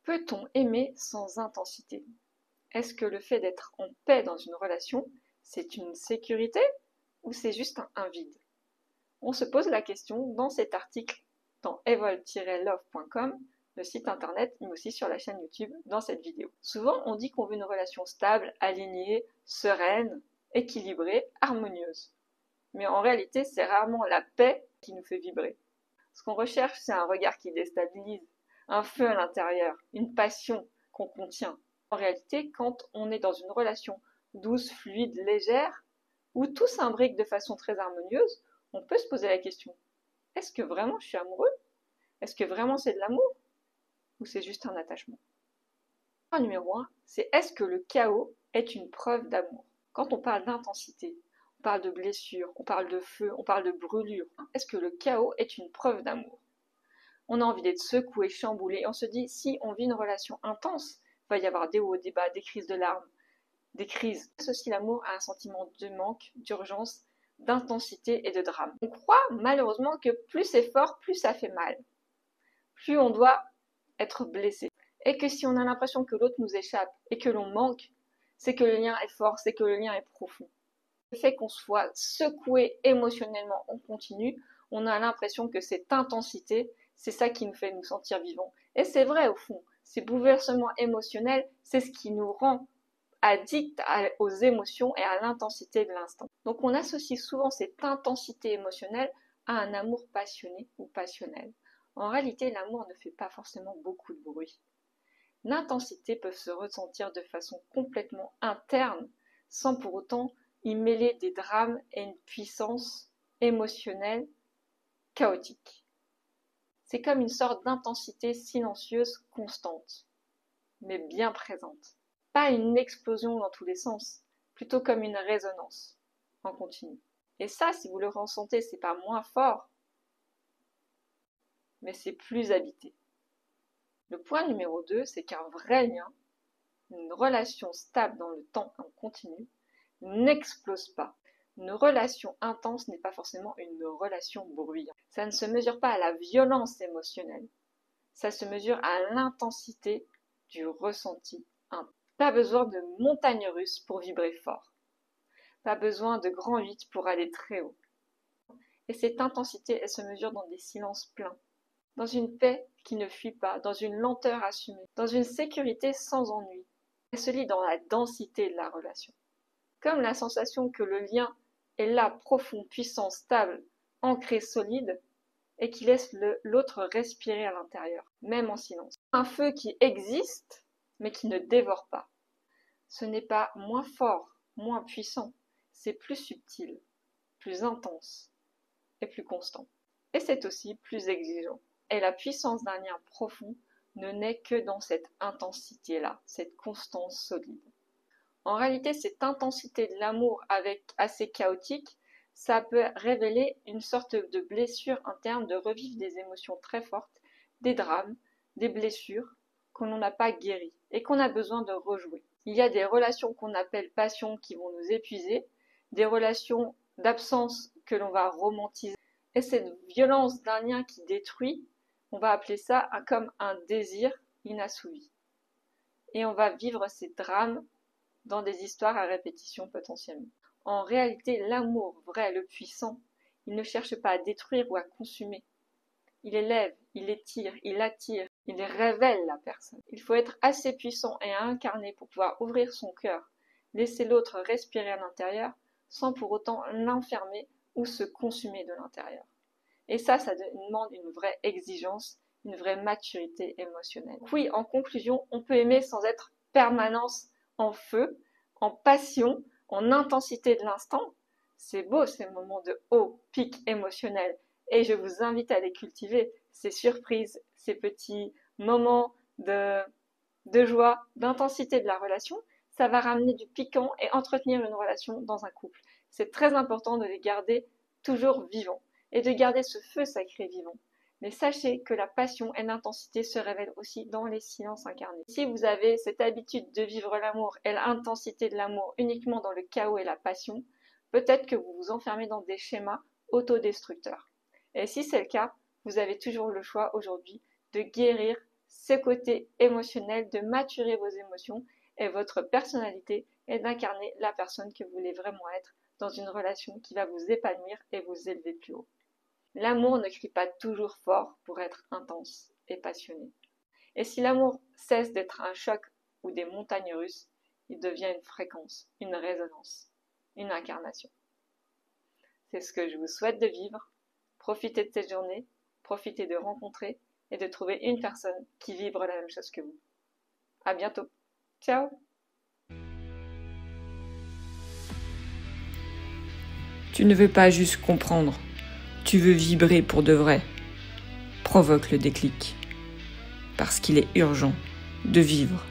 Peut-on aimer sans intensité? Est-ce que le fait d'être en paix dans une relation, c'est une sécurité ou c'est juste un vide? On se pose la question dans cet article dans evolve-love.com, le site internet, mais aussi sur la chaîne YouTube dans cette vidéo. Souvent, on dit qu'on veut une relation stable, alignée, sereine, équilibrée, harmonieuse. Mais en réalité, c'est rarement la paix qui nous fait vibrer. Ce qu'on recherche, c'est un regard qui déstabilise, un feu à l'intérieur, une passion qu'on contient. En réalité, quand on est dans une relation douce, fluide, légère, où tout s'imbrique de façon très harmonieuse, on peut se poser la question, est-ce que vraiment je suis amoureux? Est-ce que vraiment c'est de l'amour? Ou c'est juste un attachement? Point numéro 1, c'est est-ce que le chaos est une preuve d'amour? Quand on parle d'intensité, on parle de blessure, on parle de feu, on parle de brûlure. Est-ce que le chaos est une preuve d'amour? On a envie d'être secoué, chamboulé, et on se dit, si on vit une relation intense, il va y avoir des hauts, des bas, des crises de larmes, des crises. Ceci, l'amour a un sentiment de manque, d'urgence, d'intensité et de drame. On croit malheureusement que plus c'est fort, plus ça fait mal. Plus on doit être blessé. Et que si on a l'impression que l'autre nous échappe et que l'on manque, c'est que le lien est fort, c'est que le lien est profond. Le fait qu'on soit secoué émotionnellement en continu, on a l'impression que cette intensité, c'est ça qui nous fait nous sentir vivants. Et c'est vrai au fond, ces bouleversements émotionnels, c'est ce qui nous rend addicts aux émotions et à l'intensité de l'instant. Donc on associe souvent cette intensité émotionnelle à un amour passionné ou passionnel. En réalité, l'amour ne fait pas forcément beaucoup de bruit. L'intensité peut se ressentir de façon complètement interne, sans pour autant y mêler des drames et une puissance émotionnelle chaotique. C'est comme une sorte d'intensité silencieuse constante, mais bien présente. Pas une explosion dans tous les sens, plutôt comme une résonance en continu. Et ça, si vous le ressentez, c'est pas moins fort, mais c'est plus habité. Le point numéro 2, c'est qu'un vrai lien, une relation stable dans le temps en continu, n'explose pas. Une relation intense n'est pas forcément une relation bruyante. Ça ne se mesure pas à la violence émotionnelle, ça se mesure à l'intensité du ressenti intense. Pas besoin de montagnes russes pour vibrer fort. Pas besoin de grand 8 pour aller très haut. Et cette intensité, elle se mesure dans des silences pleins, dans une paix qui ne fuit pas, dans une lenteur assumée, dans une sécurité sans ennui. Elle se lie dans la densité de la relation. Comme la sensation que le lien est là, profond, puissant, stable, ancré, solide, et qui laisse l'autre respirer à l'intérieur, même en silence. Un feu qui existe, mais qui ne dévore pas. Ce n'est pas moins fort, moins puissant, c'est plus subtil, plus intense et plus constant. Et c'est aussi plus exigeant. Et la puissance d'un lien profond ne naît que dans cette intensité-là, cette constance solide. En réalité, cette intensité de l'amour assez chaotique, ça peut révéler une sorte de blessure interne, de revivre des émotions très fortes, des drames, des blessures que l'on n'a pas guéries et qu'on a besoin de rejouer. Il y a des relations qu'on appelle passion qui vont nous épuiser, des relations d'absence que l'on va romantiser. Et cette violence d'un lien qui détruit, on va appeler ça comme un désir inassouvi. Et on va vivre ces drames dans des histoires à répétition potentiellement. En réalité, l'amour vrai, le puissant, il ne cherche pas à détruire ou à consumer. Il élève, il étire, il attire, il révèle la personne. Il faut être assez puissant et incarné pour pouvoir ouvrir son cœur, laisser l'autre respirer à l'intérieur, sans pour autant l'enfermer ou se consumer de l'intérieur. Et ça demande une vraie exigence, une vraie maturité émotionnelle. Oui, en conclusion, on peut aimer sans être permanence en feu, en passion, en intensité de l'instant. C'est beau ces moments de haut pic émotionnel et je vous invite à les cultiver, ces surprises, ces petits moments de joie, d'intensité de la relation. Ça va ramener du piquant et entretenir une relation dans un couple. C'est très important de les garder toujours vivants et de garder ce feu sacré vivant. Mais sachez que la passion et l'intensité se révèlent aussi dans les silences incarnés. Si vous avez cette habitude de vivre l'amour et l'intensité de l'amour uniquement dans le chaos et la passion, peut-être que vous vous enfermez dans des schémas autodestructeurs. Et si c'est le cas, vous avez toujours le choix aujourd'hui de guérir ces côtés émotionnels, de maturer vos émotions et votre personnalité et d'incarner la personne que vous voulez vraiment être dans une relation qui va vous épanouir et vous élever plus haut. L'amour ne crie pas toujours fort pour être intense et passionné. Et si l'amour cesse d'être un choc ou des montagnes russes, il devient une fréquence, une résonance, une incarnation. C'est ce que je vous souhaite de vivre. Profitez de cette journée, profitez de rencontrer et de trouver une personne qui vibre la même chose que vous. À bientôt. Ciao! Tu ne veux pas juste comprendre, tu veux vibrer pour de vrai. Provoque le déclic, parce qu'il est urgent de vivre